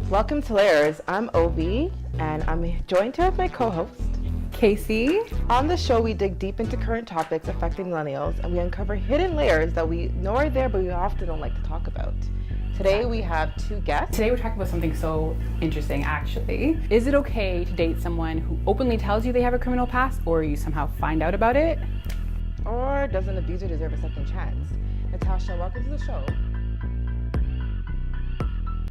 Welcome to Layers. I'm Ovie, and I'm joined here with my co-host, Casey. On the show, we dig deep into current topics affecting millennials, and we uncover hidden layers that we know are there, but we often don't like to talk about. Today, we have two guests. Today we're talking about something so interesting, actually. Is it okay to date someone who openly tells you they have a criminal past, or you somehow find out about it? Or does an abuser deserve a second chance? Natasha, welcome to the show.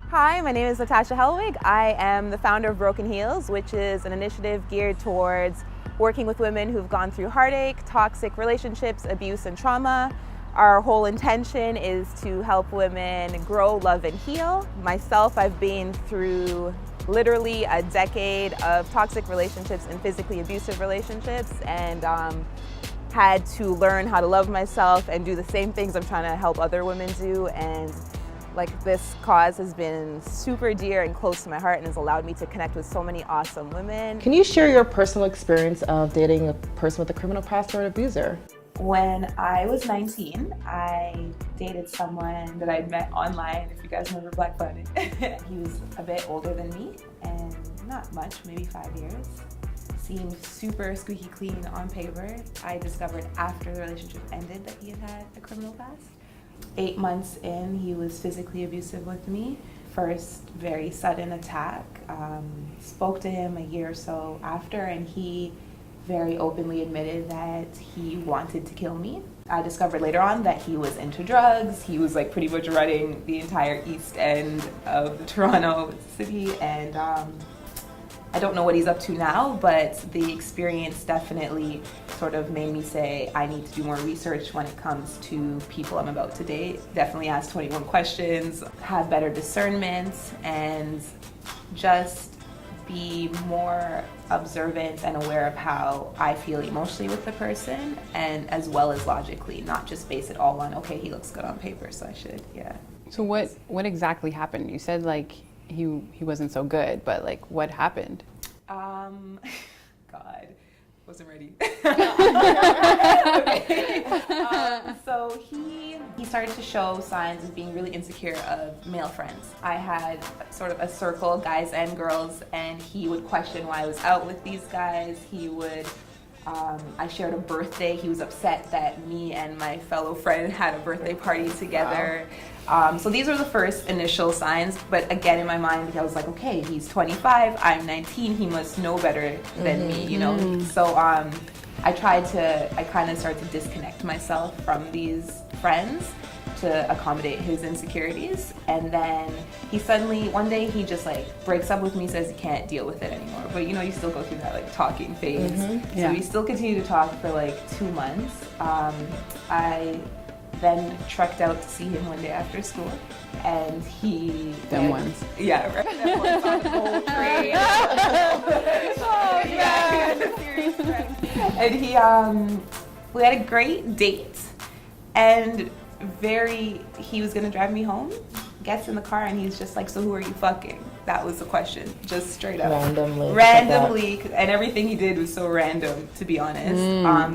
Hi, my name is Natasha Hellwig. I am the founder of Broken Heels, which is an initiative geared towards working with women who've gone through heartache, toxic relationships, abuse, and trauma. Our whole intention is to help women grow, love, and heal. Myself, I've been through literally a decade of toxic relationships and physically abusive relationships, and had to learn how to love myself and do the same things I'm trying to help other women do. And this cause has been super dear and close to my heart and has allowed me to connect with so many awesome women. Can you share your personal experience of dating a person with a criminal past or an abuser? When I was 19, I dated someone that I'd met online, if you guys remember Black Planet. He was a bit older than me, and not much, maybe 5 years. Seemed super squeaky clean on paper. I discovered after the relationship ended that he had a criminal past. 8 months in, he was physically abusive with me. First, very sudden attack. Spoke to him a year or so after, and he very openly admitted that he wanted to kill me. I discovered later on that he was into drugs. He was pretty much running the entire east end of the Toronto city, and I don't know what he's up to now, but the experience definitely sort of made me say I need to do more research when it comes to people I'm about to date. Definitely ask 21 questions, have better discernment, and just be more observant and aware of how I feel emotionally with the person, and as well as logically, not just base it all on, okay, he looks good on paper, so I should, yeah. So what exactly happened? You said he wasn't so good, but what happened? God, wasn't ready. So he started to show signs of being really insecure of male friends. I had sort of a circle, guys and girls, and he would question why I was out with these guys. He would, I shared a birthday. He was upset that me and my fellow friend had a birthday party together. Wow. So these were the first initial signs, but again, in my mind, I was like, okay, he's 25, I'm 19, he must know better than me, you know? So I kind of started to disconnect myself from these friends to accommodate his insecurities. And then he suddenly, one day he just breaks up with me, says he can't deal with it anymore. But you still go through that talking phase. Yeah. So we still continue to talk for 2 months. I then trekked out to see him one day after school, and he... Them ones. Yeah, right. Them ones on the gold train. Oh, yeah, serious friend. And we had a great date, and he was gonna drive me home, gets in the car, and he's just so who are you fucking? That was the question, just straight up. Randomly, and everything he did was so random, to be honest.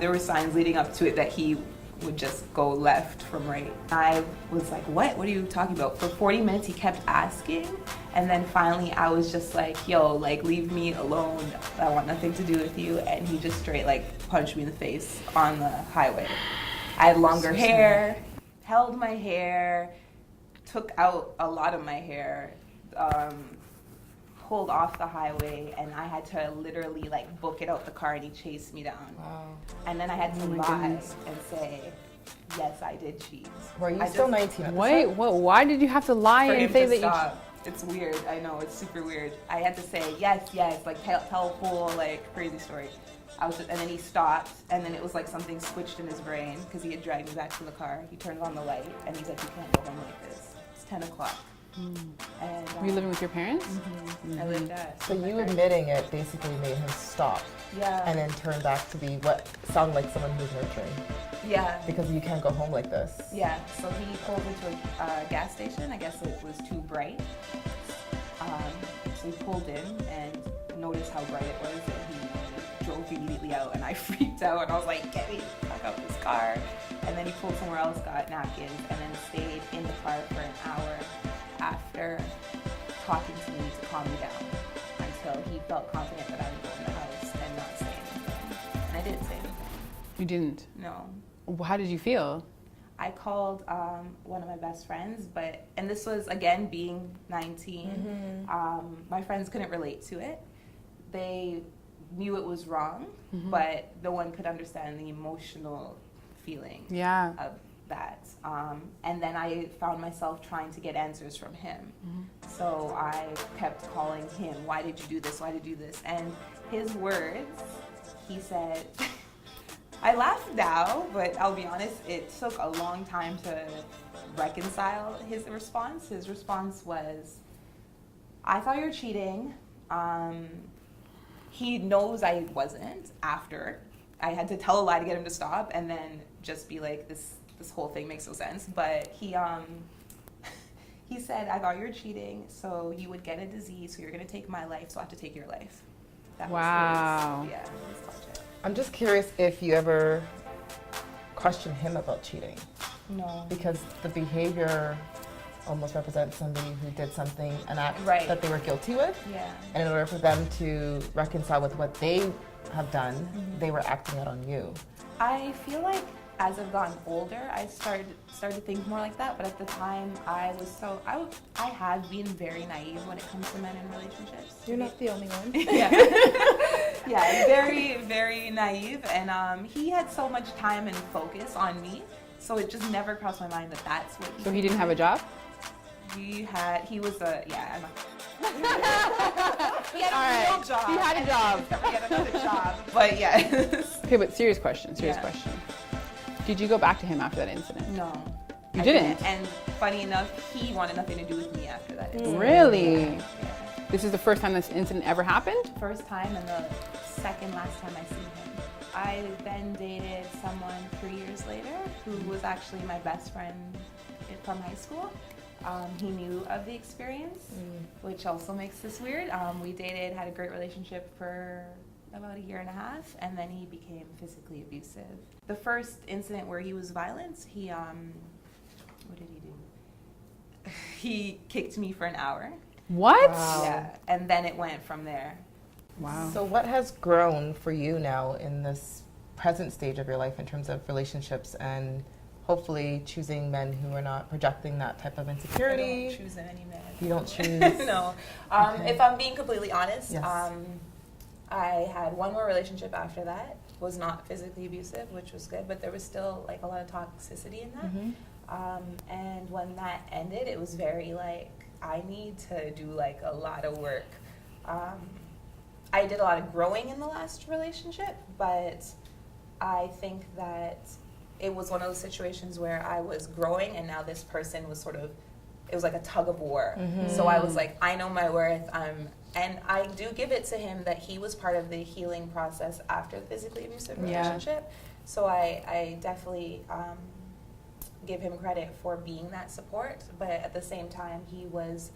There were signs leading up to it that he would just go left from right. I was like, what are you talking about? For 40 minutes he kept asking, and then finally I was just like, yo, leave me alone, I want nothing to do with you. And he just straight punched me in the face on the highway. I had longer hair, held my hair, took out a lot of my hair, pulled off the highway, and I had to literally book it out the car, and he chased me down. Wow. And then I had to lie and say, yes, I did cheat. Were you still 19? Wait, why did you have to lie For and him say to that stop. It's weird, I know, it's super weird. I had to say, yes, tell a whole crazy story. And then he stopped, and then it was something switched in his brain, because he had dragged me back to the car. He turned on the light, and he's like, you can't go home like this. It's 10 o'clock. And, were you living with your parents? I lived at. So you admitting it basically made him stop. Yeah. And then turn back to be what sounded like someone who's nurturing. Yeah. Because you can't go home like this. Yeah. So he pulled into a gas station. I guess it was too bright. So he pulled in and noticed how bright it was, and he drove immediately out, and I freaked out, and I was like, get me the fuck out this car. And then he pulled somewhere else, got napkins, and then stayed in the car for an hour after talking to me to calm me down until he felt confident that I would go in the house and not say anything. And I didn't say anything. You didn't? No. How did you feel? I called one of my best friends, and this was, again, being 19. My friends couldn't relate to it. They knew it was wrong, but no one could understand the emotional feeling of that. And then I found myself trying to get answers from him. So I kept calling him, why did you do this? Why did you do this? And his words, he said, I laugh now, but I'll be honest, it took a long time to reconcile his response. His response was, I thought you were cheating. He knows I wasn't after. I had to tell a lie to get him to stop and then just be like, this whole thing makes no sense. But he said, I thought you were cheating, so you would get a disease, so you're going to take my life, so I have to take your life. That wow. was his logic. I'm just curious if you ever questioned him about cheating. No. Because the behavior almost represents somebody who did something, an act that they were guilty with. Yeah. And in order for them to reconcile with what they have done, they were acting out on you. I feel like as I've gotten older, I started to think more like that. But at the time, I have been very naive when it comes to men in relationships. You're not the only one. Yeah, very, very naive. And he had so much time and focus on me, so it just never crossed my mind that that's what he. So he didn't have a job? He had a real job. He had a job. He had another job. But yeah. Okay, but serious question. Did you go back to him after that incident? No. You didn't? And funny enough, he wanted nothing to do with me after that incident. Really? Yeah. This is the first time this incident ever happened? First time and the second last time I seen him. I then dated someone 3 years later who was actually my best friend from high school. He knew of the experience, which also makes this weird. We dated, had a great relationship for about 1.5 years, and then he became physically abusive. The first incident where he was violent, what did he do? He kicked me for an hour. What? Wow. Yeah, and then it went from there. Wow. So what has grown for you now in this present stage of your life in terms of relationships and hopefully choosing men who are not projecting that type of insecurity? I don't choose any men. You don't choose? No. Okay. If I'm being completely honest, Yes. I had one more relationship after that. Was not physically abusive, which was good, but there was still like a lot of toxicity in that. And when that ended, it was very like, I need to do like a lot of work. I did a lot of growing in the last relationship, but I think that it was one of those situations where I was growing and now this person was sort of, it was like a tug of war. So I was like, I know my worth. And I do give it to him that he was part of the healing process after the physically abusive relationship. So I definitely give him credit for being that support. But at the same time, he was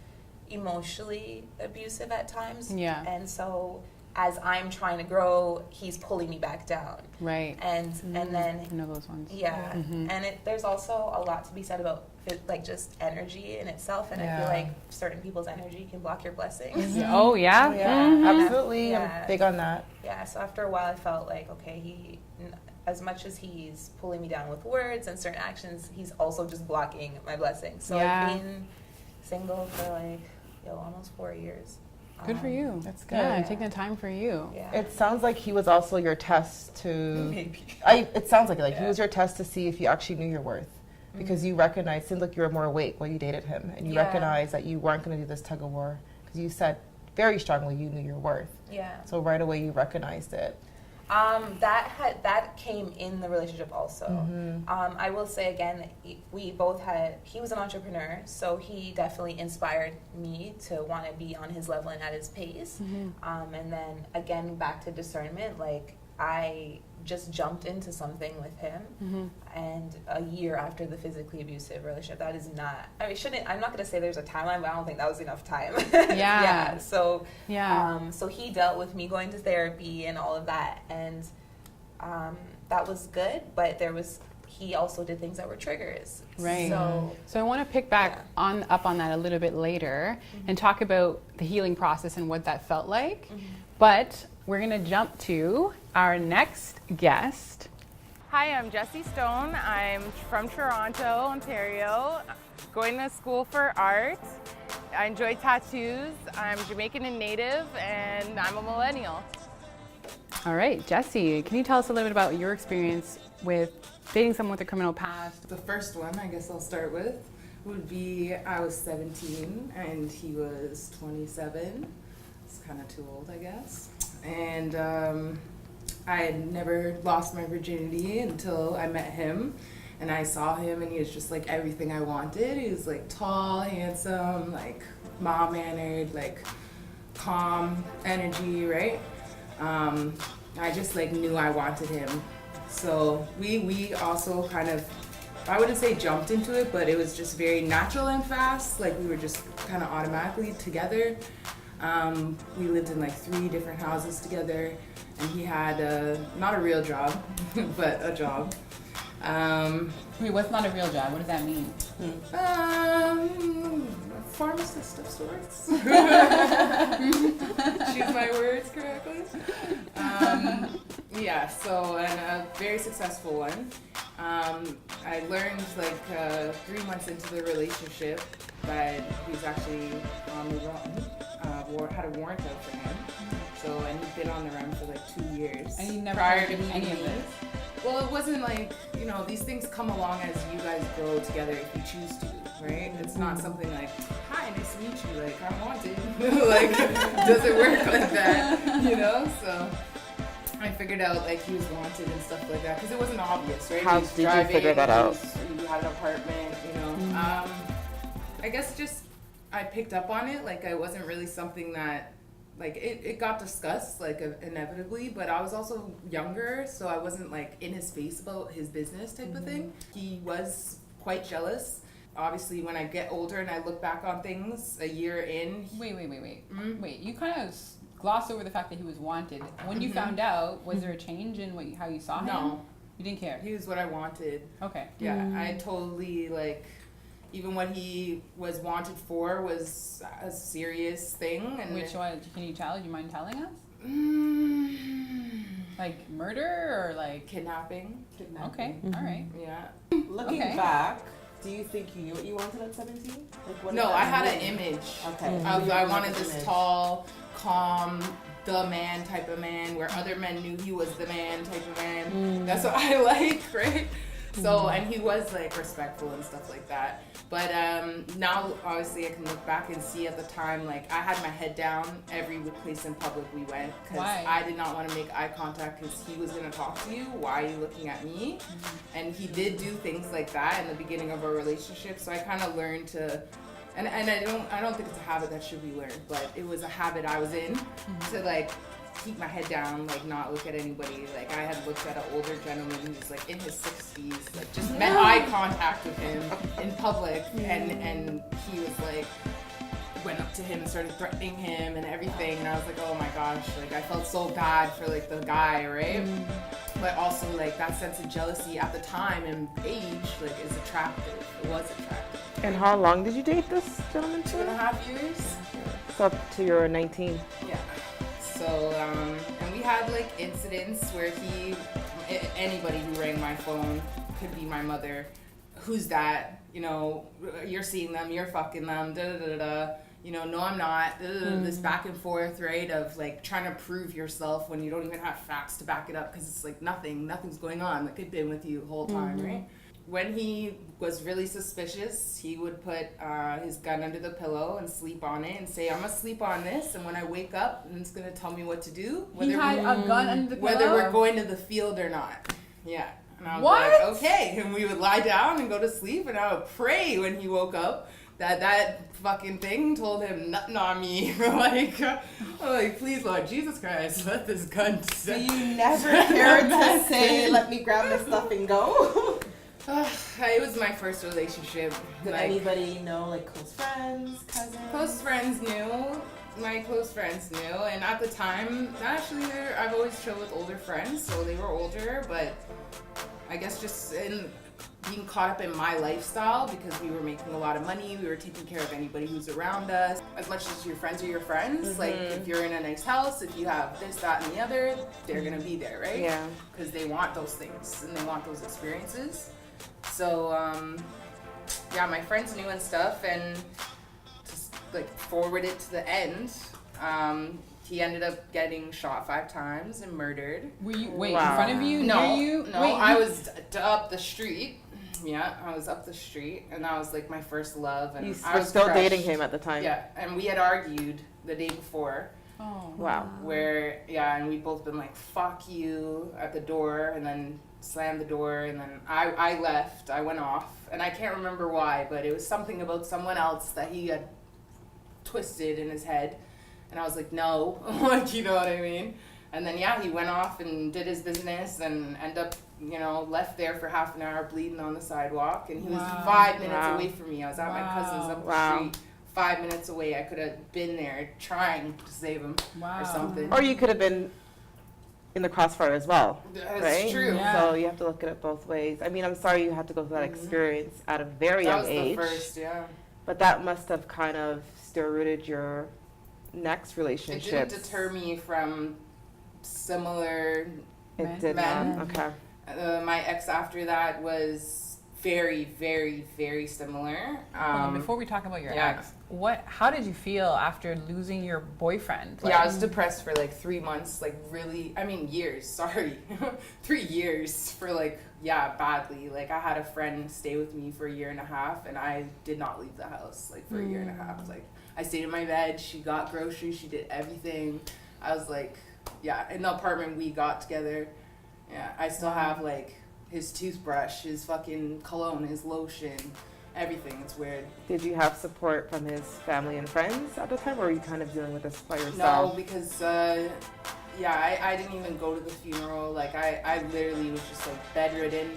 emotionally abusive at times. Yeah. And so as I'm trying to grow, he's pulling me back down. Right. And then I know those ones. yeah, and there's also a lot to be said about like just energy in itself, and I feel like certain people's energy can block your blessings. Oh yeah. Absolutely. Yeah. I'm big on that. Yeah, so after a while I felt like, okay, as much as he's pulling me down with words and certain actions, he's also just blocking my blessings. So I've been single for like almost 4 years. Good for you. That's good. Yeah, taking the time for you. Yeah. It sounds like he was also your test to... Maybe. It sounds like he was your test to see if you actually knew your worth. Because you recognized, seemed like you were more awake while you dated him. And you recognized that you weren't going to do this tug of war. Because you said very strongly you knew your worth. Yeah. So right away you recognized it. That came in the relationship also. I will say again, we both he was an entrepreneur, so he definitely inspired me to want to be on his level and at his pace. And then again, back to discernment, like I just jumped into something with him, and a year after the physically abusive relationship, that is not, I'm not going to say there's a timeline, but I don't think that was enough time. So he dealt with me going to therapy and all of that, and that was good, but he also did things that were triggers. Right. So I want to pick back up on that a little bit later and talk about the healing process and what that felt like. But we're going to jump to our next guest. Hi, I'm Jessie Stone. I'm from Toronto, Ontario, going to school for art. I enjoy tattoos. I'm Jamaican and Native, and I'm a millennial. All right, Jessie, can you tell us a little bit about your experience with dating someone with a criminal past? The first one, I guess I'll start with, would be I was 17 and he was 27. It's kind of too old, I guess. And I had never lost my virginity until I met him. And I saw him and he was just like everything I wanted. He was like tall, handsome, like mild-mannered, like calm energy, right? I just like knew I wanted him. So we also kind of, I wouldn't say jumped into it, but it was just very natural and fast. Like we were just kind of automatically together. We lived in like 3 different houses together, and he had not a real job, but a job. Wait, what's not a real job? What does that mean? Pharmacist of sorts. Choose my words correctly. Yeah, so, and a very successful one. I learned like 3 months into the relationship that he was actually on the run, had a warrant out for him. So, and he'd been on the run for like 2 years. And you never prior did to any of me. this? Well, it wasn't like, you know, these things come along as you guys grow together if you choose to, right? It's not something like, hi, nice to meet you, like, I'm wanted. Like, doesn't work like that, you know? So I figured out, like, he was wanted and stuff like that, because it wasn't obvious, right? How He was did you driving, figure that out? He had an apartment, you know? I guess just, I picked up on it, like, it wasn't really something that, like, it got discussed, like, inevitably, but I was also younger, so I wasn't, like, in his face about his business type of thing. He was quite jealous. Obviously, when I get older and I look back on things a year in... Wait. Wait, you kind of glossed over the fact that he was wanted. When you found out, was there a change in how you saw him? No. You didn't care? He was what I wanted. Okay. Yeah, I totally, like... Even what he was wanted for was a serious thing. And Which one? Can you tell? Do you mind telling us? Like murder or like... Kidnapping. Okay, all right. Yeah. Looking Okay. back, do you think you knew what you wanted at 17? Like, what No, did that I had an mean? image. Okay. I wanted this tall, calm, the man type of man, where other men knew he was the man type of man. That's what I like, right? So, and he was like respectful and stuff like that. But now, obviously, I can look back and see at the time, like, I had my head down every place in public we went. Because I did not want to make eye contact because he was going to talk to you. Why are you looking at me? And he did do things like that in the beginning of our relationship. So I kind of learned to... And I don't think it's a habit that should be learned, but it was a habit I was in to, like, keep my head down, like, not look at anybody. Like, I had looked at an older gentleman who's like in his 60s, like, just met eye contact with him in public, and he was like, went up to him and started threatening him and everything, and I was like, oh my gosh, like, I felt so bad for, like, the guy, right? But also, like, that sense of jealousy at the time and age, like, is attractive. It was attractive. And how long did you date this gentleman for? 2.5 years. So up to your 19. Yeah. So, and we had like incidents where anybody who rang my phone could be my mother. Who's that? You know, you're seeing them, you're fucking them, da da da da. You know, no, I'm not. This back and forth, right? Of like trying to prove yourself when you don't even have facts to back it up because it's like nothing's going on. Like, I've been with you the whole time, right? When he was really suspicious, he would put his gun under the pillow and sleep on it and say, I'm going to sleep on this, and when I wake up, it's going to tell me what to do. He had a gun under the pillow? Whether we're going to the field or not. Yeah. And I was What? like, okay. And we would lie down and go to sleep, and I would pray when he woke up that fucking thing told him nothing on me. like, please, Lord Jesus Christ, let this gun So you never cared to say, let me grab my stuff and go? It was my first relationship. Did anybody know, like, close friends, cousins? Close friends knew. My close friends knew. And at the time, I've always chilled with older friends, so they were older, but I guess just in being caught up in my lifestyle because we were making a lot of money, we were taking care of anybody who's around us. As much as your friends are your friends, like if you're in a nice house, if you have this, that, and the other, they're gonna be there, right? Yeah. Because they want those things and they want those experiences. So, yeah, my friends knew and stuff, and just like forward it to the end. He ended up getting shot 5 times and murdered. Were you in Wow. front of you? No, near you? no, Wait, I was up the street. Yeah, I was up the street, and that was like my first love. And You I were was still crushed. dating him at the time. Yeah, and we had argued the day before, Oh. Wow. where and we both been like, "Fuck you" at the door, and then slammed the door, and then I left. I went off, and I can't remember why, but it was something about someone else that he had twisted in his head, and I was like, no, like, you know what I mean? And then he went off and did his business and ended up, left there for half an hour bleeding on the sidewalk, and he was 5 minutes away from me. I was at my cousin's up the street. 5 minutes away. I could have been there trying to save him or something. Or you could have been in the crossfire as well. That's right? true. Yeah. So you have to look at it both ways. I mean, I'm sorry you had to go through that experience at a very young That was age. the first, But that must have kind of still rooted your next It relationship. didn't deter me from similar. It did men. not. Okay. My ex after that was very, very, very similar. Before we talk about your yeah. ex, how did you feel after losing your boyfriend? I was depressed for like 3 months, like really, years, sorry. 3 years for badly. Like I had a friend stay with me for 1.5 years, and I did not leave the house for 1.5 years. Like I stayed in my bed, she got groceries, she did everything. I was like, in the apartment we got together. Yeah, I still have his toothbrush, his fucking cologne, his lotion, everything. It's weird. Did you have support from his family and friends at the time, or were you kind of dealing with this by No, yourself? because I didn't even go to the funeral. Like I literally was just bedridden.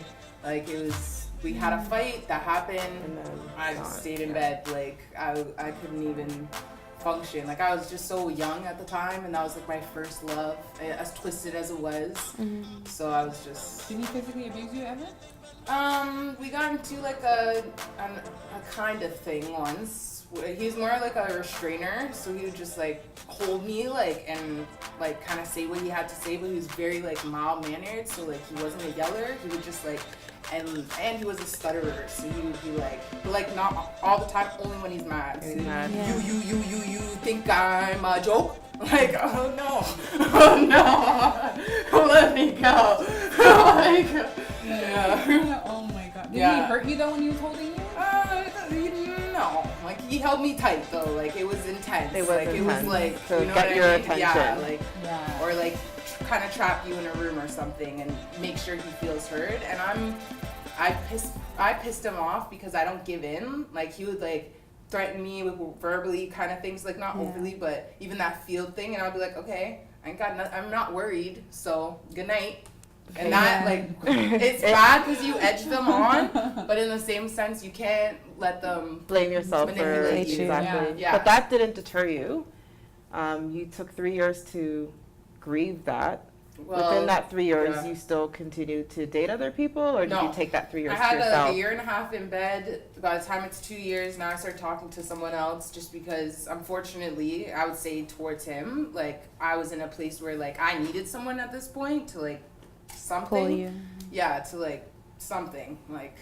Like it was, we had a fight that happened. And then I just stayed in bed. Like I couldn't even function. Like I was just so young at the time, and that was my first love, as twisted as it was. So I was just. Did he physically abuse you ever? We got into a kind of thing once. He's more like a restrainer, so he would just hold me and kind of say what he had to say, but he was very mild mannered, so he wasn't a yeller. He would just and he was a stutterer, so he would be not all the time, only when he's mad. So you think I'm a joke? Oh no, let me go. Yeah. Oh my god. Did he hurt you though when he was holding you? No. He held me tight though. It was intense. It was intense. It was to get your attention. Yeah. Or kind of trap you in a room or something and make sure he feels heard. And I pissed him off because I don't give in. He would threaten me with verbally kind of things, not overly, but even that field thing, and I'll be okay, I'm not worried, so good night. And that it's bad because you edge them on, but in the same sense you can't let them blame yourself for manipulate you. exactly. Yeah. But that didn't deter you. You took 3 years to grieve that. Well, within that 3 years, you still continued to date other people, or did you take that 3 years I had to yourself? a 1.5 years in bed. By the time it's 2 years, now I started talking to someone else just because, unfortunately, I would say towards him, I was in a place where, I needed someone at this point to, something. Pull you. Yeah, to, something.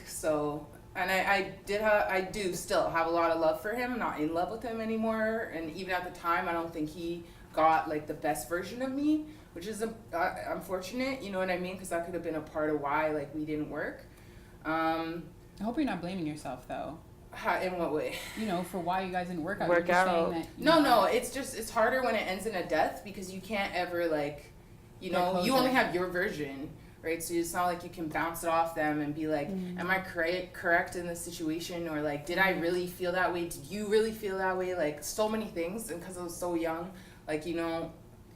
So, and I do still have a lot of love for him. I'm not in love with him anymore. And even at the time, I don't think he got, the best version of me, which is unfortunate, you know what I mean? Because that could have been a part of why, we didn't work. I hope you're not blaming yourself, though. In what way? For why you guys didn't work out. Work You're just out. saying that, No, it's harder when it ends in a death because you can't ever, you only have your version, right? So it's not you can bounce it off them and be am I correct in this situation? Or, did I really feel that way? Did you really feel that way? So many things. And because I was so young,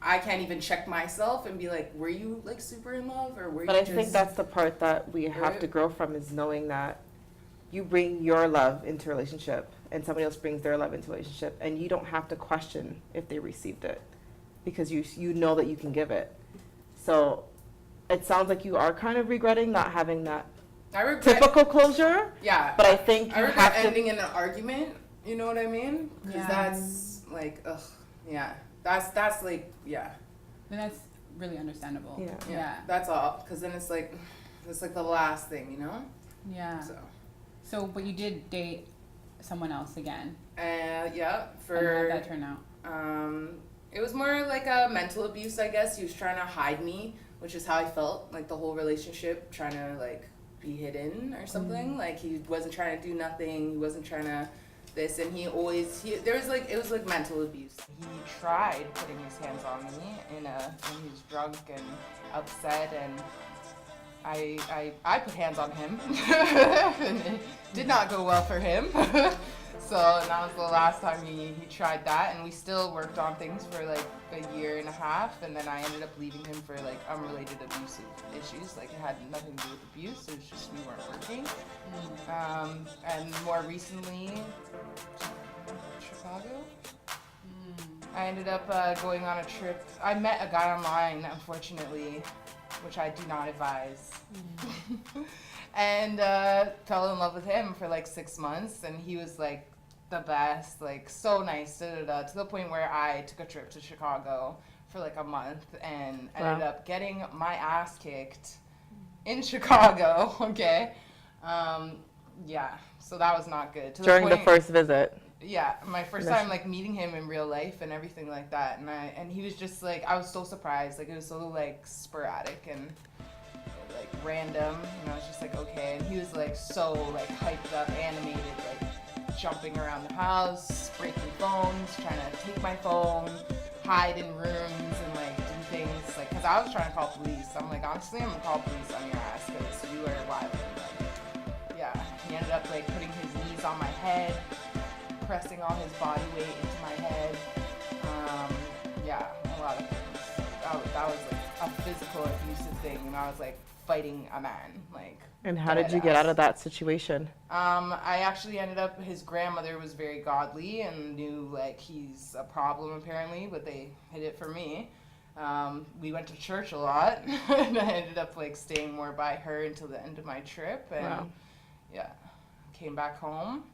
I can't even check myself and be were you super in love or were you But I just... think that's the part that we have to grow from, is knowing that you bring your love into a relationship and somebody else brings their love into a relationship, and you don't have to question if they received it because you know that you can give it. So it sounds like you are kind of regretting not having that I regret typical closure. Yeah. But I think I you regret have to. ending in an argument. You know what I mean? Because that's like, ugh, yeah. That's like, yeah. And that's really understandable. Yeah. That's all. Because then it's like the last thing, you know? Yeah. So, but you did date someone else again. Yeah. And how did that turn out? It was more like a mental abuse, I guess. He was trying to hide me, which is how I felt, like the whole relationship, trying to like be hidden or something. Like he wasn't trying to do nothing. He wasn't trying to this, and it was like mental abuse. He tried putting his hands on me when he was drunk and upset, and I put hands on him, and it did not go well for him. So that was the last time he tried that, and we still worked on things for like a year and a half, and then I ended up leaving him for like unrelated abusive issues. Like it had nothing to do with abuse, it was just we weren't working. And more recently, Chicago. I ended up going on a trip. I met a guy online, unfortunately, which I do not advise. And fell in love with him for like 6 months, and he was like the best, like so nice, to the point where I took a trip to Chicago for like a month and ended up getting my ass kicked in Chicago. Okay. Yeah, so that was not good. During the first visit. Yeah, my first time like meeting him in real life and everything like that, and he was just like, I was so surprised, like it was so like sporadic and like random, and I was just like, okay. And he was like so like hyped up, animated, like jumping around the house, breaking phones, trying to take my phone, hide in rooms and like do things, like, because I was trying to call police. I'm like, honestly, I'm gonna call police on your ass because you are wild. Like, yeah, he ended up like putting his knees on my head, pressing all his body weight into my head. Yeah, a lot of things. That was like a physical abusive thing, and I was like fighting a man, like. And how did you get out of that situation? I actually ended up, his grandmother was very godly and knew like he's a problem apparently, but they hid it from me. We went to church a lot, and I ended up like staying more by her until the end of my trip, and yeah, came back home,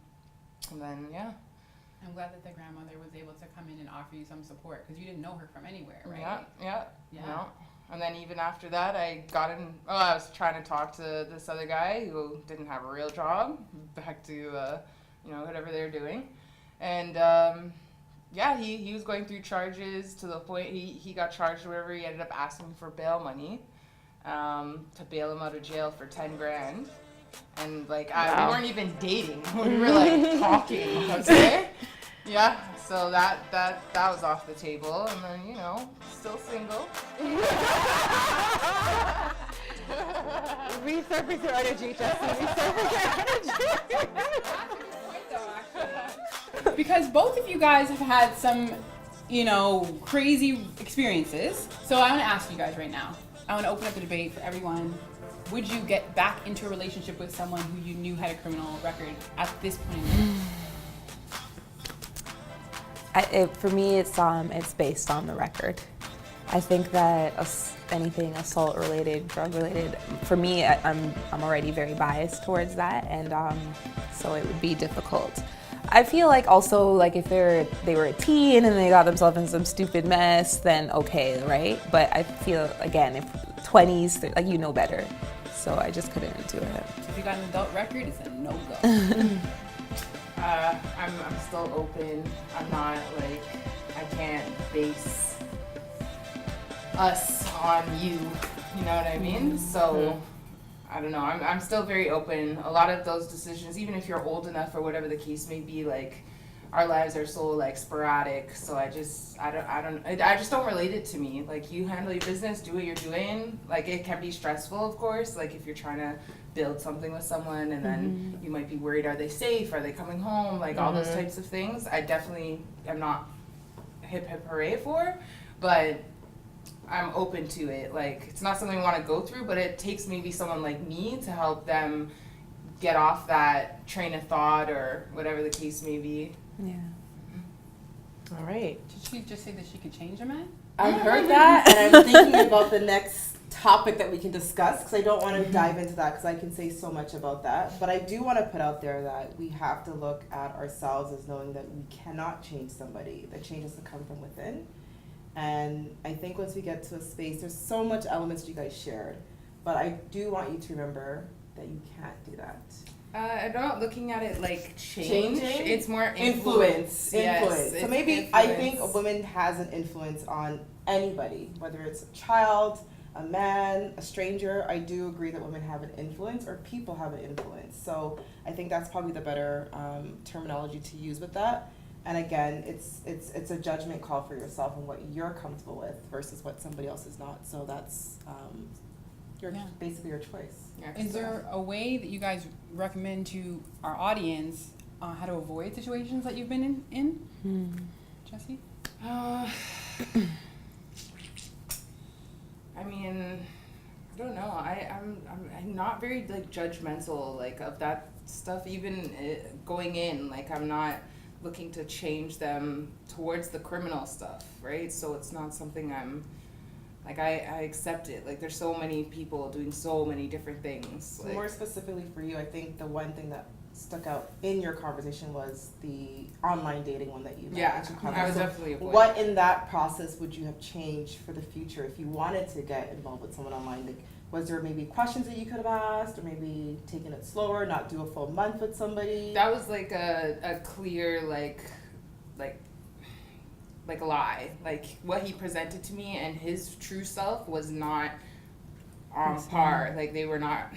and then I'm glad that the grandmother was able to come in and offer you some support, because you didn't know her from anywhere, right? Yeah. And then even after that, I was trying to talk to this other guy who didn't have a real job, back to, whatever they're doing. And, he was going through charges to the point he got charged or whatever. He ended up asking for bail money to bail him out of jail for $10,000. And, like, we weren't even dating. We were, like, talking, okay? Yeah, so that was off the table, and then, still single. Resurface your energy, Jessie. Resurface your energy. Because both of you guys have had some, crazy experiences. So I want to ask you guys right now. I want to open up the debate for everyone. Would you get back into a relationship with someone who you knew had a criminal record at this point in life? For me, it's based on the record. I think that anything assault related, drug related, for me, I'm already very biased towards that, and so it would be difficult. I feel like also, like, if they were a teen and they got themselves in some stupid mess, then okay, right? But I feel, again, if 20s, like, you know better. So I just couldn't do it. If you got an adult record, it's a no-go. I'm still open. I'm not like, I can't base us on you. You know what I mean? So, I don't know. I'm still very open. A lot of those decisions, even if you're old enough or whatever the case may be, like, our lives are so like sporadic. So I just don't relate it to me. Like, you handle your business, do what you're doing. Like, it can be stressful, of course. Like, if you're trying to build something with someone, and then you might be worried, are they safe? Are they coming home? Like, all those types of things. I definitely am not hip hooray for, but I'm open to it. Like, it's not something I want to go through, but it takes maybe someone like me to help them get off that train of thought or whatever the case may be. Yeah. All right. Did she just say that she could change a man? I heard that, and I'm thinking about the next topic that we can discuss, because I don't want to dive into that, because I can say so much about that. But I do want to put out there that we have to look at ourselves as knowing that we cannot change somebody. The change has to come from within. And I think once we get to a space, there's so much elements that you guys shared, but I do want you to remember that you can't do that. I'm not looking at it like change. Changing? It's more Influence. Yes, So it's maybe I influence. think a woman has an influence on anybody, whether it's a child, a man, a stranger. I do agree that women have an influence, or people have an influence. So I think that's probably the better terminology to use with that. And again, it's a judgment call for yourself and what you're comfortable with versus what somebody else is not. So that's basically your choice. Yeah, Is there a way that you guys recommend to our audience how to avoid situations that you've been in? Jessie? I mean, I don't know. I'm not very like judgmental like of that stuff. Even going in, like I'm not looking to change them towards the criminal stuff, right? So it's not something I'm like I accept it. Like there's so many people doing so many different things. So more specifically for you, I think the one thing that stuck out in your conversation was the online dating one that you mentioned. I would definitely avoid. What in that process would you have changed for the future if you wanted to get involved with someone online? Like, was there maybe questions that you could have asked, or maybe taking it slower, not do a full month with somebody? That was like a clear like a lie. Like what he presented to me and his true self was not on par. Like they were not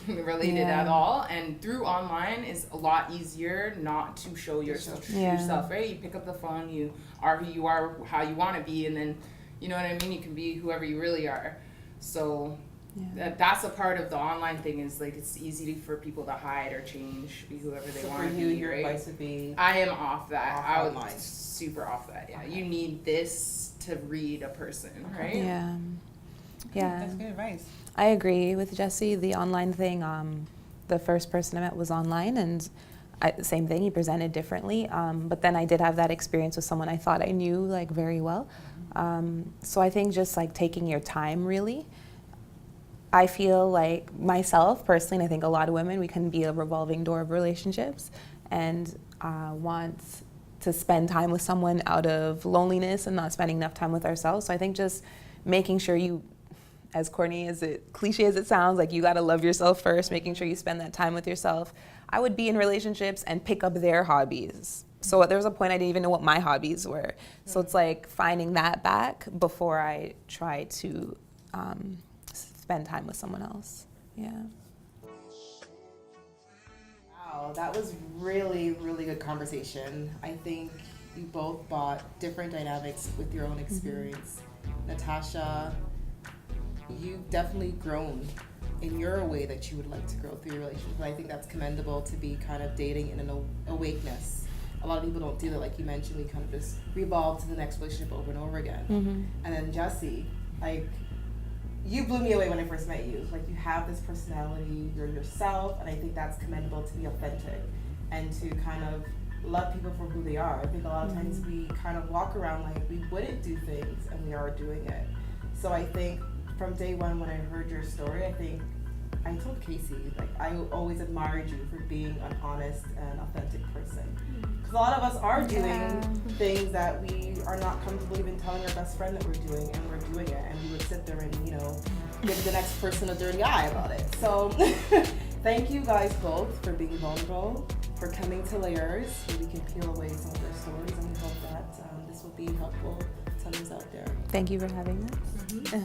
related at all. And through online is a lot easier not to show your true self, right? You pick up the phone, you are who you are, how you want to be, and then you know what I mean, you can be whoever you really are. So that's a part of the online thing, is like it's easy for people to hide or change, be whoever they want to be. Your advice would be, I am off that. I would online. super off that. Yeah, you need this to read a person, right? Yeah. That's good advice. I agree with Jessie. The online thing, the first person I met was online, and same thing, he presented differently. But then I did have that experience with someone I thought I knew like very well. So I think just like taking your time, really. I feel like myself personally, and I think a lot of women, we can be a revolving door of relationships and want to spend time with someone out of loneliness and not spending enough time with ourselves. So I think just making sure you, as corny as cliche as it sounds, like you gotta love yourself first, making sure you spend that time with yourself. I would be in relationships and pick up their hobbies. So there was a point I didn't even know what my hobbies were. So it's like finding that back before I try to spend time with someone else. Yeah. wow, that was really, really good conversation. I think you both brought different dynamics with your own experience. Natasha, you've definitely grown in your way that you would like to grow through your relationship. And I think that's commendable, to be kind of dating in an awakeness. A lot of people don't do that. Like you mentioned, we kind of just revolve to the next relationship over and over again. And then Jessie, like, you blew me away when I first met you. Like, you have this personality, you're yourself, and I think that's commendable, to be authentic and to kind of love people for who they are. I think a lot of times we kind of walk around like we wouldn't do things, and we are doing it. So I think from day one when I heard your story, I told Casey, like, I always admired you for being an honest and authentic person. Because a lot of us are doing things that we are not comfortable even telling our best friend that we're doing, and we're doing it, and we would sit there and, you know, give the next person a dirty eye about it. So thank you guys both for being vulnerable, for coming to Layers, so we can peel away some of their stories, and we hope that this will be helpful to others out there. Thank you for having us.